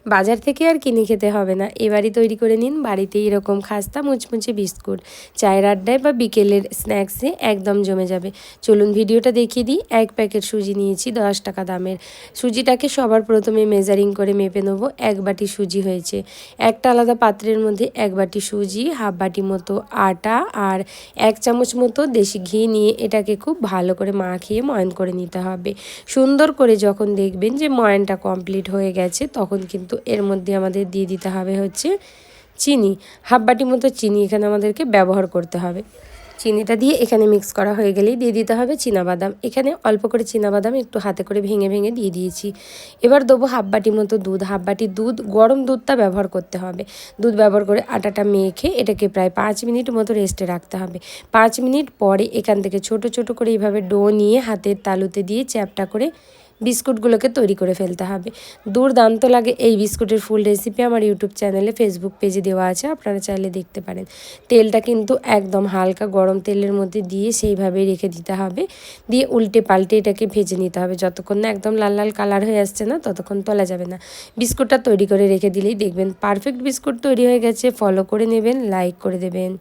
বাজার থেকে আর কিনে খেতে হবে না, এবারই তৈরি করে নিন বাড়িতে এরকম খাস্তা মুচমুচে বিস্কুট। চায়ের আড্ডায় বা বিকেলের স্ন্যাক্সে একদম জমে যাবে। চলুন ভিডিওটা দেখিয়ে দিই। 1 প্যাকেট সুজি নিয়েছি 10 টাকা দামের। সুজিটাকে সবার প্রথমে মেজারিং করে মেপে নেবো। 1 বাটি সুজি হয়েছে। একটা আলাদা পাত্রের মধ্যে 1 বাটি সুজি, হাফ বাটি মতো আটা আর 1 চামচ মতো দেশি ঘি নিয়ে এটাকে খুব ভালো করে মাখিয়ে ময়ান করে নিতে হবে। সুন্দর করে যখন দেখবেন যে ময়ানটা কমপ্লিট হয়ে গেছে, তখন কিন্তু এর মধ্যে আমাদের দিয়ে দিতে হবে হচ্ছে চিনি। হাফ বাটি মতো চিনি এখানে আমাদেরকে ব্যবহার করতে হবে। চিনিটা দিয়ে এখানে মিক্স করা হয়ে গেলেই দিয়ে দিতে হবে চীনাবাদাম। এখানে অল্প করে চীনাবাদাম একটু হাতে করে ভেঙে ভেঙে দিয়ে দিয়েছি। এবার দেবো হাফ বাটি মতো দুধ। হাফ বাটি দুধ, গরম দুধটা ব্যবহার করতে হবে। দুধ ব্যবহার করে আটাটা মেখে এটাকে প্রায় 5 মিনিট মতো রেস্টে রাখতে হবে। 5 মিনিট পরে এখান থেকে ছোট ছোট করে এইভাবে ডো নিয়ে হাতের তালুতে দিয়ে চ্যাপটা করে বিস্কুটগুলোকে তৈরি করে ফেলতে হবে। দুর্দান্ত লাগে এই বিস্কুটের ফুল রেসিপি আমার ইউটিউব চ্যানেলে, ফেসবুক পেজে দেওয়া আছে, আপনারা চাইলে দেখতে পারেন। তেলটা কিন্তু একদম হালকা গরম তেলের মধ্যে দিয়ে সেইভাবেই রেখে দিতে হবে। দিয়ে উল্টে পাল্টে এটাকে ভেজে নিতে হবে। যতক্ষণ না একদম লাল লাল কালার হয়ে আসছে না, ততক্ষণ তোলা যাবে না। বিস্কুটটা তৈরি করে রেখে দিলেই দেখবেন পারফেক্ট বিস্কুট তৈরি হয়ে গেছে। ফলো করে নেবেন, লাইক করে দেবেন।